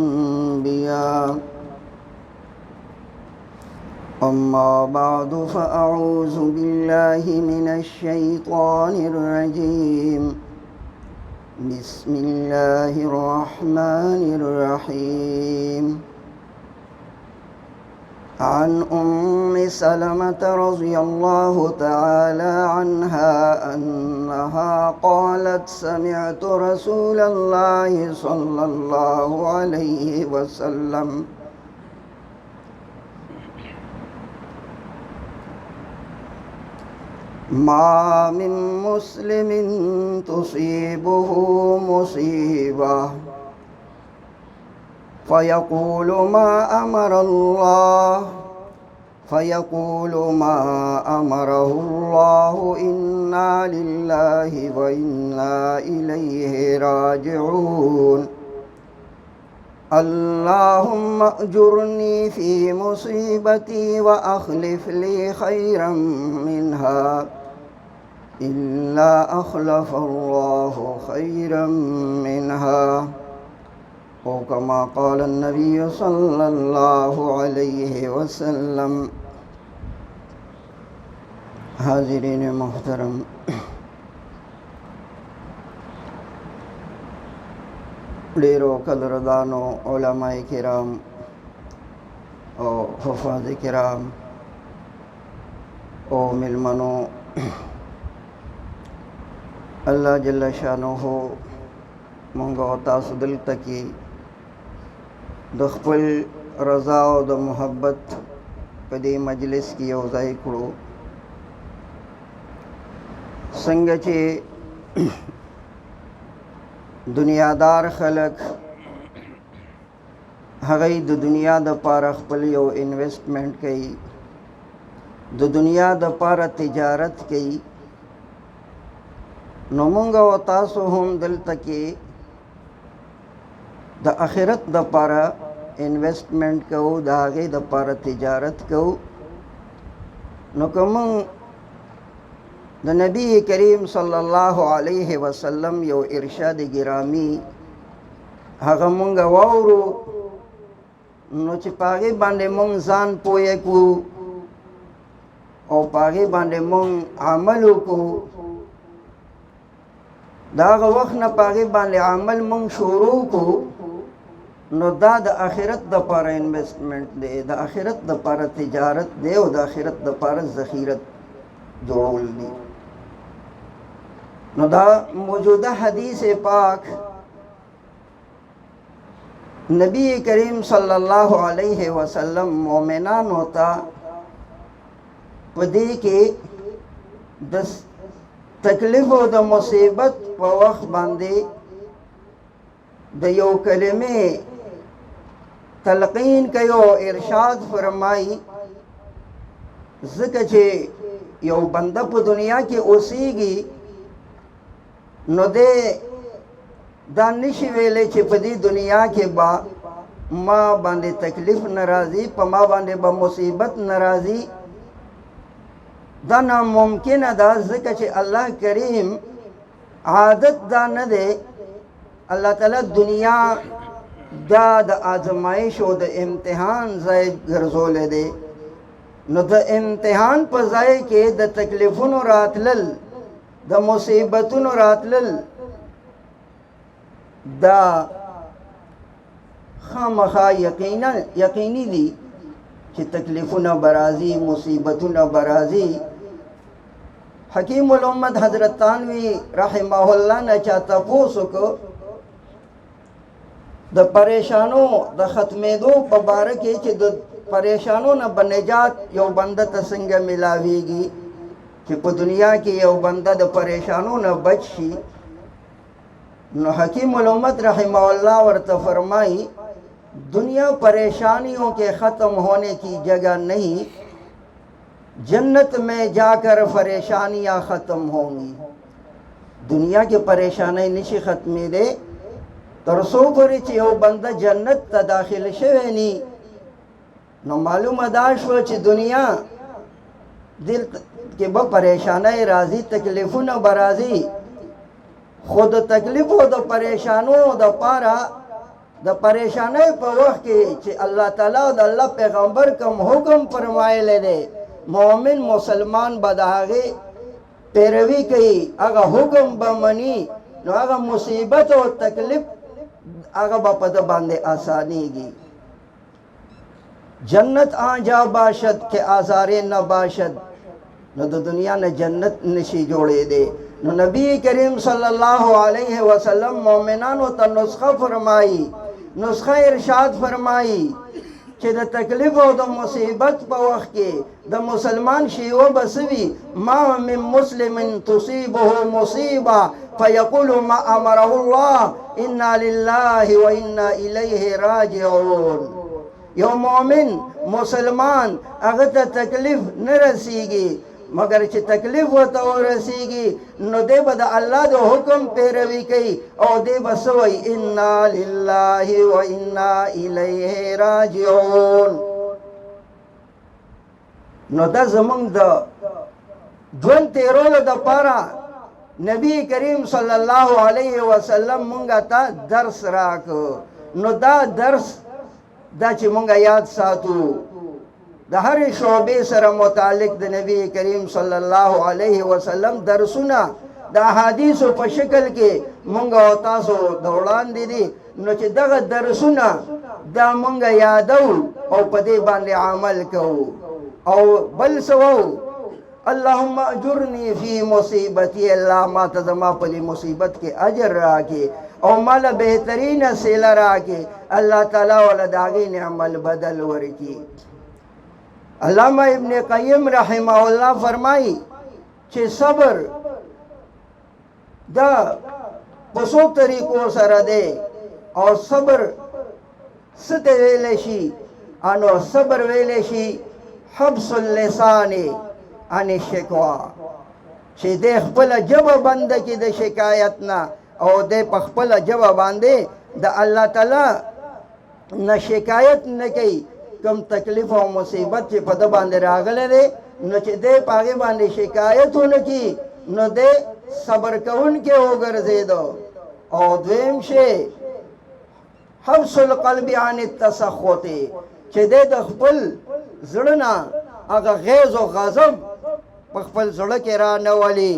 الأنبياء أما بعد فأعوذ بالله من الشيطان الرجيم بسم الله الرحمن الرحيم عن أم سلمة رضي الله تعالى عنها أنها قالت سمعت رسول الله صلى الله عليه وسلم ما من مسلم تصيبه مصيبة فيقول ما أمره الله إنا لله وإنا إليه راجعون اللهم أجرني في مصيبتي وأخلف لي خيرا منها إلا أخلف الله خيرا منها أو كما قال النبي صلى الله عليه وسلم. حاضرین محترم، ډیرو قدردانو علماء کرام او حفاظ کرام او ملمنو، الله جل شانه مونږ او تاسو دلته کې د خپل رضا او د محبت په دې مجلس کې یو ځای کړو. څنګه چې دنیادار خلک هغه د دنیا د پاره خپل یو انویسټمنټ کوي، د دنیا د پاره تجارت کوي، نو مونږ او تاسو هم دلته کې د آخرت د پاره انویسټمنټ کوو، د هغې د پاره تجارت کوو. نو که مونږ د نبی کریم صلی الله علیه وسلم یو ارشاد گرامی هغه مونږ واورو، نو چې په هغې باندې مونږ ځان پوه کړو او په هغې باندې مونږ عمل وکړو، د هغه وخت نه په هغې باندې عمل مونږ شروع کړو، نو دا د آخرت د پاره انویسټمنټ دی، د آخرت د پاره تجارت دی او د آخرت د پاره ذخیرت جوړول دی. نو دا موجوده حدیث پاک نبی کریم صلی الله علیه وسلم مومنانو ته په دې کې د تکلیف او د مصیبت په وخت باندې د یو کلمې تلقین کوي او ارشاد فرمایي، ځکه چې یو بنده په دنیا کې اوسیږي نو دې دا نشي ویلی چې په دې دنیا کې با ما باندې تکلیف ناراضي، په ما باندې به مصیبت ناراضي. دا ناممکنه ده، ځکه چې الله کریم عادت دا نه دی. الله تعالی دنیا دا د آزمایش او د امتحان ځای ګرځولی دی. نو د امتحان په ځای کې د تکلیفونو راتلل، د مصیبتونو راتلل، دا خامخا یقیني دي چې تکلیفونه برازي، مصیبتونه برازي. حکیم الامت حضرت تانوی رحمه الله نه چا تپوس وکړو د پریشانو د ختمېدو په باره کې چې د پریشانو نه به نجات یو بنده ته څنګه ملاویږي، چې په دنیا کې یو بنده د پریشانو نه بچ شي. نو حکیم الامت رحمہ اللہ ورته فرمائی، دنیا پریشانیوں کے ختم ہونے کی جگہ نہیں، جنت میں جا کر پریشانیاں ختم ہوں گی. دنیا کے پریشانی نشي ختمې دي تر څو پورې چې یو بنده جنت ته داخل شوی نی. نو معلومه دا شو چې دنیا دل کې به پریشانای راځي، تکلیفونه به راځي، خود تکلیف او د پریشانو د پاره د پریشانۍ په وخت کې چې الله تعالی او د الله پیغمبر کوم حکم فرمایلی دی مؤمن مسلمان به د هغې پیروي کوي هغه حکم به مني نو هغه مصیبت او تکلیف هغه به په ده باندې آسانیږي جنت آنجا باشد که آزارے نہ باشد نو د دنیا نه جنت نشي جوړېدی نو نبی کریم صلی الله علیه وسلم مؤمنانو ته نسخه فرمایي نسخه ارشاد فرمایي چې د تکلیف او د مصیبت په وخت کې د مسلمان شیوه بسوي ما من مسلم تصيبه مصیبه فیقول ما امره الله انا لله وانا الیه راجعون یو مؤمن مسلمان هغه ته تکلیف نه رسیږي مگر چې تکلیف ورته ورسیږي نو دی به د الله د حکم پیروي کوي او دی به څه وایي انا لله و انا الیه راجعون نو دا زمونږ د ژوند تیرولو دپاره نبی کریم صلی الله علیه وسلم مونږ ته درس راکړ نو دا درس دا چې مونږ یاد ساتو د هرې شعبې سره متعلق د نبی کریم صلی الله علیه وسلم درسونه د احادیثو په شکل کې مونږ او تاسو د وړاندې دي نو چې دغه درسونه دا مونږ یادو او په دې باندې عمل کوو او بل څه وو اللهم اجرنی فی مصیبتی الله ما ته زما په دې مصیبت کې اجر راکړي او مال بهترین سیله راکړي الله تعالی ول د هغې عمل بدل ورکړي علامہ ابن قیم رحمه الله فرمایي چې صبر دا په څو طریقو سره دی او صبر څه ته ویلی شي انو صبر ویلی شي حبس اللسان عن الشکوا چې دی خپله ژبه بنده کړي د شکایت نه او دی په خپله ژبه باندې د الله تعالی نه شکایت نه کوي کم تکلیف او مصیبت چې په ده باندې راغلی دی نو چې دی په هغې باندې شکایت ونه کړي نو دی صبر کوونکی وګرځېدو او دویم شی حبس القلب عن التسخط چې دی د خپل زړه نه هغه غیظ او غضب په خپل زړه کې را نه ولي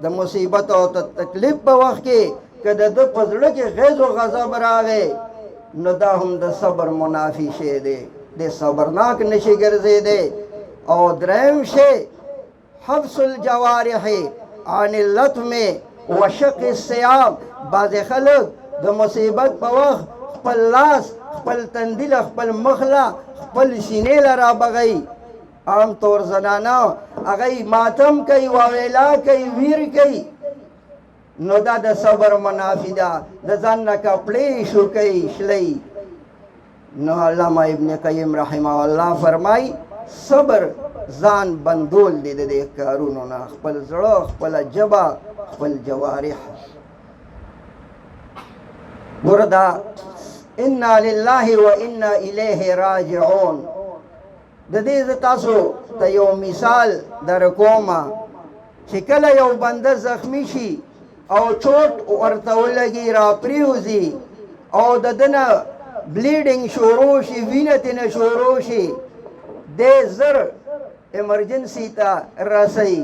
د مصیبت او تکلیف په وخت کې که د ده په زړه کې غیظ او غضب راغی نو دا هم د صبر منافي شی دی د صبرناک نشي ګرځېدی او دریم شی حبس الجوارح عن اللطم وشق الثياب بعضې خلک د مصیبت په وخت خپل لاس خپل تندي له خپل مخ له خپل سینې له رابغوي عام طور زنانه هغه ماتم کوي واویلا کوي ویر کوي نو دا د صبر منافي ده د ځان نه کپړې شو کوي شلی نو علامہ ابن قیم رحمه الله فرمای صبر ځان بندول دی د دې کارونو نه خپل زړه خپل ژبه خپل جوارح وردا انا لله و انا الیه راجعون د دې تاسو ته یو مثال در کوم چې کله یو بنده زخمی شي او چوٹ ورته ولګي را پریوزي او د دنه بلیډینګ شروع شي وینه تنه شروع شي د زر ایمرجنسی ته رسي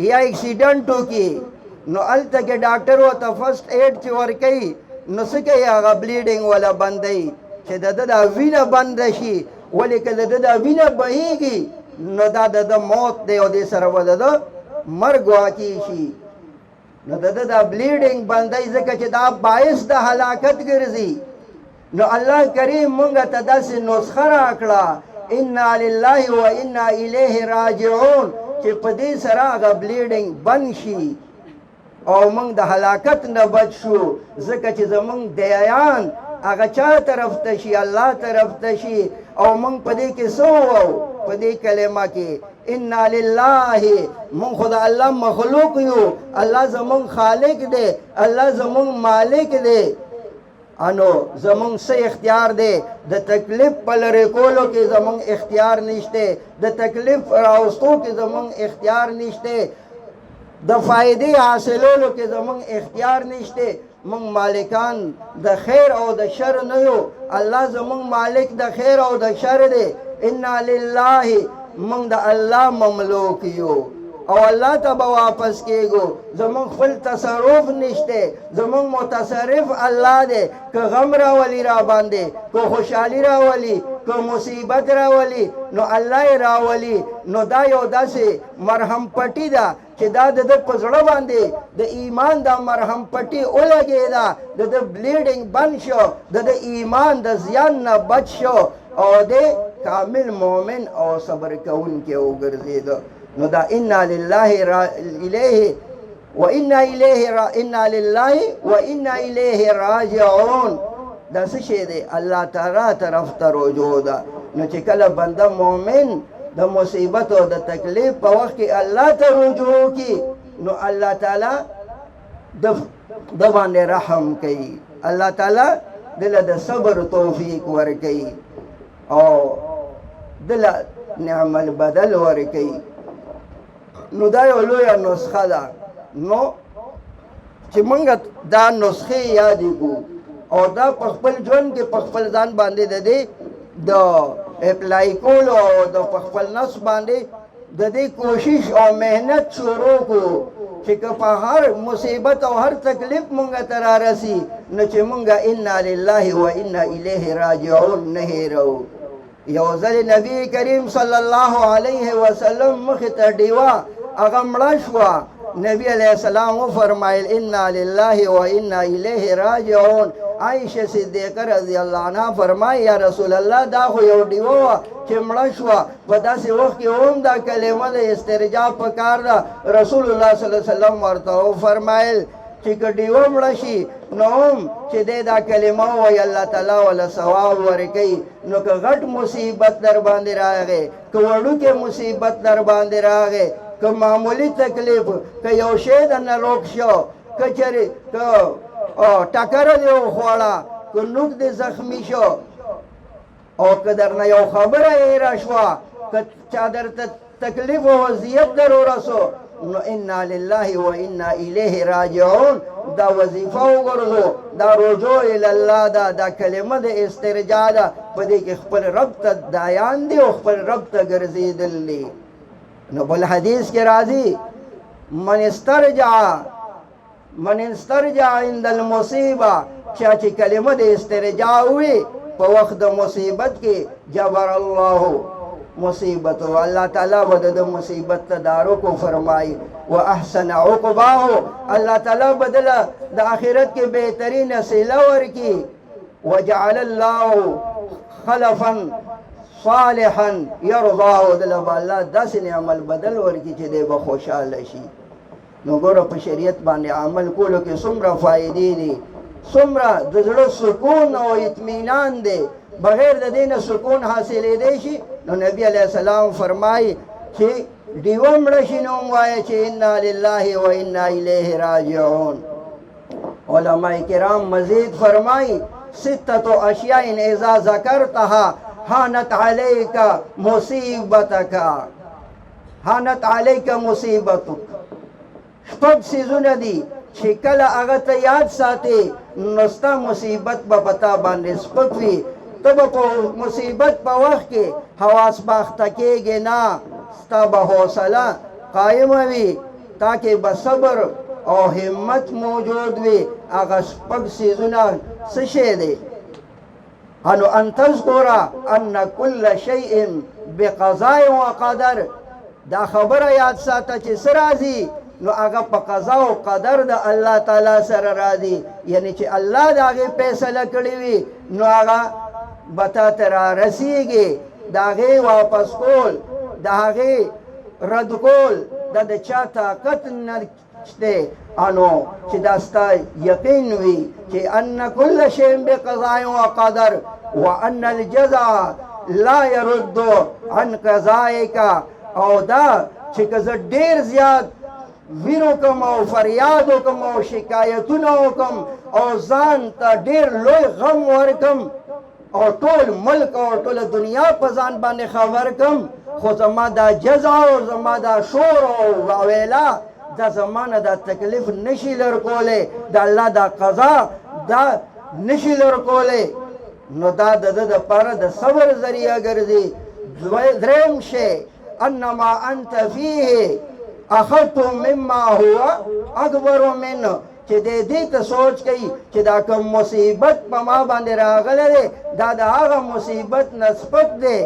یا اکسیډنټ وکي نو الته کې ډاکټر ورته فرست ایډ چې ورکوي نو څه کوي هغه بلیډینګ ولا بندوي چې د ده وینه بند شي ولې که د ده وینه بهیږي نو دا د موت دی او دې سره به د مرګ واقع شي نو د ده بلیډینګ بندوي ځکه چې دا باعث د هلاکت ګرځي نو الله کریم مونږ ته داسې نسخه راکړه انا لله و انا الیه راجعون چې په دې سره هغه بلیډینګ بند شي او مونږ د هلاکت نه بچ شو ځکه چې زمونږ دیایان هغه چا طرف ته شي الله طرف ته شي او مونږ په دې کې څه ووو په دې کلمه کې انا لله مونږ خو د الله مخلوق یو الله زمونږ خالق دی الله زمونږ مالک دی انو زمونږ څه اختیار دی د تکلیف په لرې کولو کې زمونږ اختیار نشته د تکلیف راوستو کې زمونږ اختیار نشته د فائدې حاصلولو کې زمونږ اختیار نشته من مالکان د خیر او د شر نه یو الله زمون مالک د خیر او د شر دی انا لله من د الله مملوک یو او الله ته به واپس کېږو زمون خپل تصرف نشته زمون متصرف الله دی که غم راولي را باندې که خوشحالي راولي که مصیبت راولي نو الله یې راولي نو دا یو داسې مرهم پټي ده چې دا د ده په زړه باندې د ایمان دا مرهم پټي ولګېده د ده بلیډینګ بند شو د ده ایمان د زیان نه بچ شو او د کامل مؤمن او صبر کوونکی وګرځېده نو دا انا لله الیه و انا الیه راجعون دا څه شی دی الله تعالی طرف ته رجوع ده نو چې کله بنده مؤمن د مصیبت او د تکلیف په وخت کې الله ته رجوع کی نو الله تعالی د باندې رحم کوي الله تعالی دله د صبر توفیق ورکوي او دله نعم البدل ورکوي نو دا یو لویه نسخه ده نو چې موږ دا نسخې یادې کړو او دا په خپل ژوند کې په خپل ځان باندې د دې د اپلای کولو او د په خپل نفس باندې د دې کوشش او مهنت شروع کړو چې که په هر مصیبت او هر تکلیف مونږ ته رارسي نو چې مونږ انا لله و انا الیه راجعون نه هېرو یو ځل نبی کریم صلی الله علیه وسلم مخې ته ډیوه هغه مړه شوه نبی علیہ السلام فرمایل انا لله و انا الیه راجعون عائشہ صدیقہ رضی اللہ عنہ فرمای یا رسول الله دا خو یو ډیوه چې مړه شوه په داسې وخت کې هم دا کلمه د استرجاع پکار ده رسول الله صلی الله علیه وسلم ورته وفرمایل چې که ډیوه مړه شي نو هم چې دی دا کلمه ووایي الله تعالی وله ثواب ورکوي نو که غټ مصیبت در باندې راغی که وړوکې مصیبت در باندې راغی که معمولی تکلیف که یو شی درنه روک شو که چېرې که ټکره دې وخوړه که نوک دې زخمی شو او که درنه یو خبره هېره شوه که چا درته تکلیف و وضعیت در ورسو نو انا لله و انا الیه راجعون دا وظیفه وګرځو دا رجوع الله ده دا کلمه د استرجاع ده په دې کې خپل رب ته دایان دي او خپل رب ته ګرځېدل دي نو بل حدیث کې راځي من استرجع عند المصیبه چې کلمه د استرجاع وي په وخت د مصیبت کې جبر الله مصیبت الله تعالی به د مصیبت تدارک فرمایي و احسن عقباه الله تعالی بدله د آخرت کې بهترین صله ورکي وجعل الله خلفا صالحا يرضاه دله الله داسې عمل بدل ورکي چې دی به خوشحاله شي نو ګوره په شریعت باندې عمل کولو کې څومره فایدې دي څومره د زړه سکون او اطمینان دی بغیر د دې نه سکون حاصلېدی شي نو نبی علیه السلام فرمایي چې ډیوه مړه شي نو ووایه چې انا لله و انا الیه راجعون علماء کرام مزید فرمایي ستة اشیاء اذا ذکرتها هانت علیک مصیبتک هانت علیک مصیبتک شپږ څیزونه دي چې کله هغه ته یاد ساتې نو ستا مصیبت به په تا باندې سپک وي ته به په مصیبت په وخت کې حواس باخته کېږې نه ستا به حوصله قایمه وي تا کې به صبر او همت موجود وي هغه شپږ څیزونه څه شی دی انو ان تذکر ان کل شیء بقضاء و قدر دا خبره یاد ساته چې څه راځي نو هغه په قضا او قدر د الله تعالی سره راځي یعنی چې الله د هغې فیصله کړې وي نو هغه به تا ته رارسیږي د هغې واپس کول د هغې رد کول دا د چا طاقت نه شته انو چې دا ستا یقین وي چې ان کل شیء بقضاء و قدر وان الجزاء لا يرد عن قضائك او دا چې که زه ډېر زیات ویرو کوم او فریاد وکم او شکایتونه وکم او ځان ته ډېر لوی غم ورکم او ټول ملک او ټوله دنیا په ځان باندې خبر کم خو زما دا جزا او زما دا شور او واویلا دا زمانه دا تکلیف نشي لرکولی دا الله دا قضا دا نشي لرکولی نو دا د ده دپاره د صبر ذریعه ګرځي دریم شی انما انت فیه اخذت مما هو اکبر منه چې دې ته سوچ کوي چې دا کوم مصیبت په ما باندې راغلی دی دا د هغه مصیبت نه سپک دی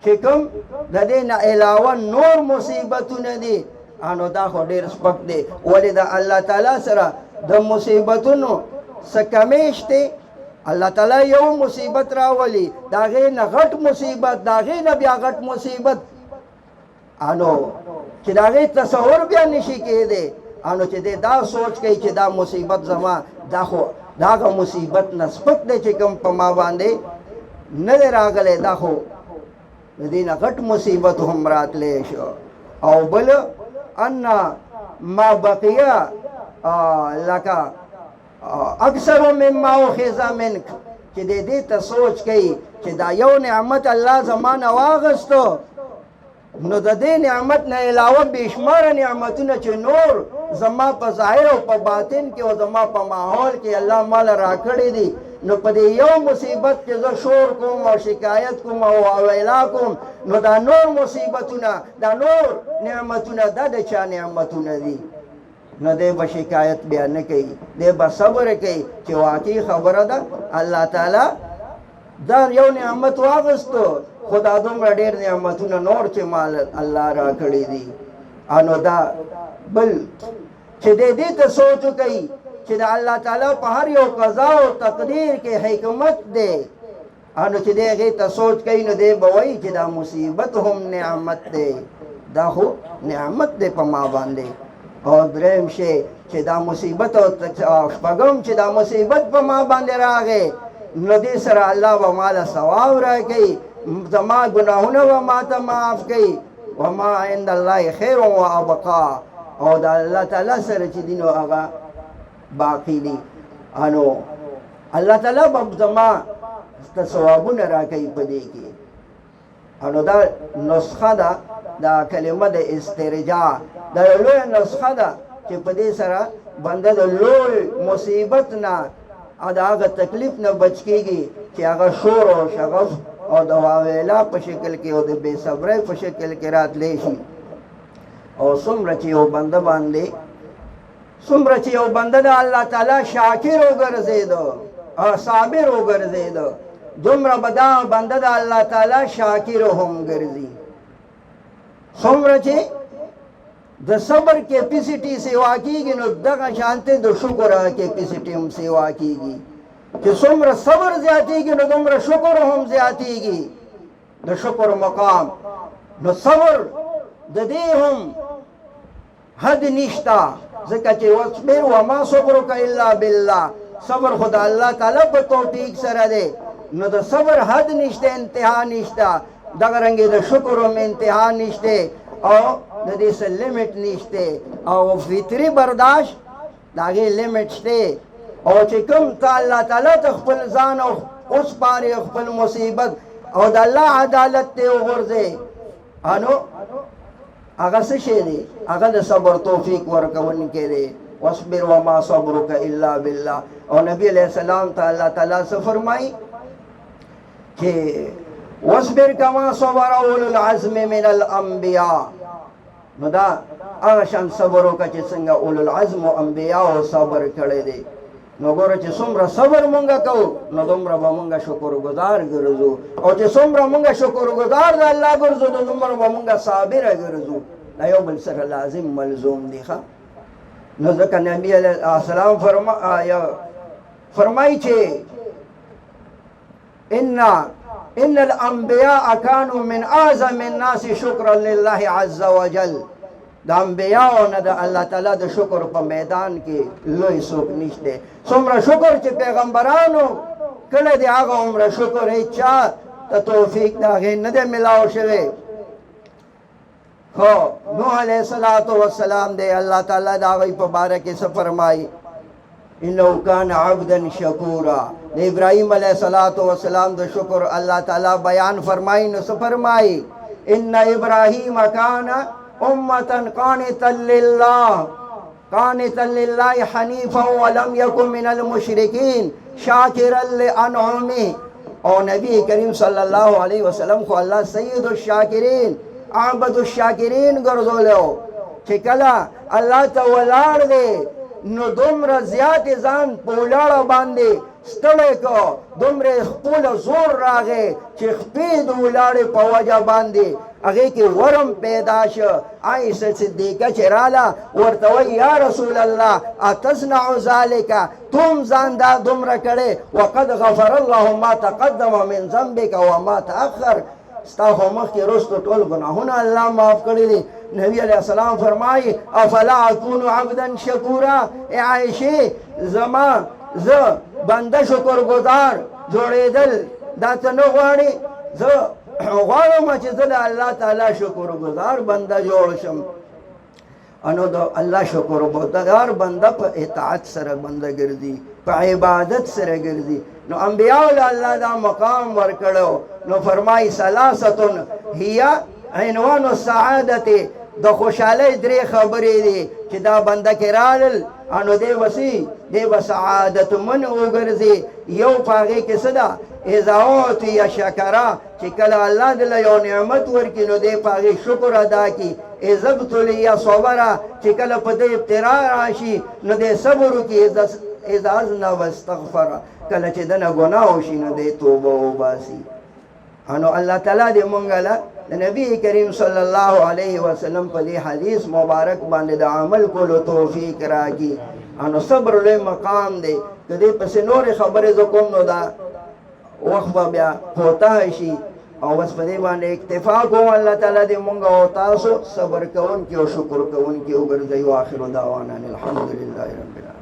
چې کوم د دې نه علاوه نور مصیبتونه دي نو دا خو ډېر سپک دی ولې د الله تعالی سره د مصیبتونو څه کمیش دی الله تعالی یو مصیبت راولي د هغې نه غټ مصیبت د هغې نه بیا غټ مصیبت نو چې د هغې تصور بیا نشي کېدی نو چې دی دا سوچ کوي چې دا مصیبت زما دا خو د هغه مصیبت نه سپک دی چې کوم په ما باندې نه دی راغلی دا خو د دې نه غټ مصیبت هم راتلی شو او بل ان ما بقیه لکه اکثر مما اخذ منک چې دې ته سوچ کوي چې دا یو نعمت الله زما نه واغستو نو د دې نعمت نه علاوه بېشماره نعمتونه چې نور زما په ظاهر او په باطن کې او زما په ماحول کې الله مال راکړي دي نو په دې یو مصیبت کې زه شور کوم او شکایت کوم او ویلا کوم نو دا نور مصیبتونه دا نور نعمتونه دا د چا نعمتونه دي نو دی به شکایت بیا نه کوي دی به صبر کوي چې واقعي خبره ده الله تعالی دا یو نعمت واغستو خو دا دومره ډېر نعمتونه نور چې مال الله راکړي دي نو دا بل چې دې ته سوچ کوي چې د الله تعالی په هر یو قضا او تقدیر کې حکمت دی نو چې دی هغې ته سوچ کوي نو دی به وایي چې دا مصیبت هم نعمت دی دا خو نعمت دی په ما باندې او دریم شی چې دا مصیبت او شپږم چې دا مصیبت په ما باندې راغی نو دې سره الله به ماله ثواب راکوي زما ګناهونه به ماته معاف کوي وما عند الله خیر و ابقا او د الله تعالی سره چې دي نو هغه باقي دي نو الله تعالی به زما ته ثوابونه راکوي په دې کې نو دا نسخه ده دا کلمه د استرجاع دا یو لویه نسخه ده چې په دې سره بنده د لوی مصیبت نه او د هغه تکلیف نه بچ کېږي چې هغه شور او شغف او د واویلا په شکل کې او د بې صبرۍ په شکل کې راتلی شي او څومره چې یو بنده باندې څومره چې یو بنده د الله تعالی شاکر وګرځېده او صابر وګرځېده دومره به دا بنده د الله تعالی شاکر هم ګرځي څومره چې د صبر کیپیسټي سیوا کېږي نو دغه شانتې د شکر کیپیسټي هم سیوا کېږي چې څومره صبر زیاتېږي نو دومره شکر هم زیاتېږي د شکر مقام نو صبر د دې هم حد نشته ځکه چې واصبر وما صبرک الا بالله صبر خو د الله تعالی په توفیق سره دی نو د صبر حد نشته انتها نشته دغه رنګې د شکر هم انتها نشته او د دې څه لیمټ نشته او فطري برداشت د هغې لیمټ شته او چې کوم ته الله تعالی ته خپل ځان او وسپارې خپل مصیبت او د الله عدالت ته وغورځې نو هغه څه شی دی هغه د صبر توفیق ورکوونکی دی واصبر وما صبرک الا بالله او نبی علیہ السلام ته الله تعالی څه فرمایي چې واصبر کما صبر اولو العزم من الانبیاء نو دا هغه شان صبر وکړه چې څنګه اولو العزم او انبیاء صبر کړی دی نو ګوره چې څومره صبر مونږ کوو نو دومره به مونږ شکرګزار ګرځو او چې څومره مونږ شکرګزار د الله ګرځو نو دومره به مونږ صابره ګرځو دا یو بل سره لازم ملزوم دی ښه نو ځکه نبي علیه السلام فرمایي چې ان الانبیاء كانوا من اعظم الناس شکرا لله عز وجل د انبیاء نه د الله تعالی د شکر په میدان کې لوی څوک نشته څومره شکر چې پیغمبرانو کړی دی هغه عمره شکر هیچا ته توفیق د هغې نه دی میلاو شوی خو نوح علیه السلام دی الله تعالی د هغوی په باره کې څه فرمایي انه کان عبدا شکورا د ابراهیم علیه السلام د شکر الله تعالی بیان فرمایي نو څه فرمایي ان ابراهیم کان امة قانتا لله حنيفا ولم يكن من المشركين شاكرا لأنعمه. او نبی کریم صلی الله علیه وسلم خو الله سید الشاکرین عبد الشاکرین ګرځولیو چې کله الله ته ولاړ دی نو دومره زیات ځان په ولاړه باندې ستړی کو، دومره خپل زور راغی چې خپې د ولاړې په وجه باندې هغې کې ورم پیدا شو. عایشه صدیقه چې راله ورته وایي یا رسول الله اتصنع ذلک، توم ځان دا دومره کړی وقد غفر الله ما تقدم من ذنبک وما تأخر، ستا خو مخکې وروسته ټول ګناهونه الله معاف کړي دي. نبی علیه السلام فرمایي افلا اکون عبدا شکورا، ای عایشې زه بنده شکرګزار جوړېدل دا ته نه غواړې؟ زه غواړم چې زه د الله تعالی شکرګزار بنده جوړ شم. انو د الله شکرګزار بنده په اطاعت سره بنده ګرځي، په عبادت سره ګرځي. نو انبیاء له الله دا مقام ورکړو. نو فرمایي ثلاثه هي عنوان السعادت، د خوشحالۍ درې خبرې دي چې دا بنده کې رالل انو دی به سعادت من وګرځي. یو په هغې کې څه ده؟ اذا اوتي شکره، چې کله الله دله یو نعمت ورکړي نو دی په هغې شکر ادا کړي. اذا ابتلي صبره، چې کله په دې ابتلا راشي نو دی صبر وکړي. اذا اذنب استغفره، کله چې دنه ګناه وشي نو دی توبه وباسي. انو الله تعالی دې مونږ له د نبی کریم صلی الله علیه وسلم په دې حدیث مبارک باندې د عمل کولو توفیق راکړي. انو صبر لوی مقام دی. که دې پسې نورې خبرې زه کوم نو دا وخت به بیا کوتاه شي او بس په دې باندې اکتفا کوم. الله تعالی دې مونږ او تاسو صبر کوونکي او شکر کوونکي وګرځوي. واخر دعوانا الحمدلله رب العالمین.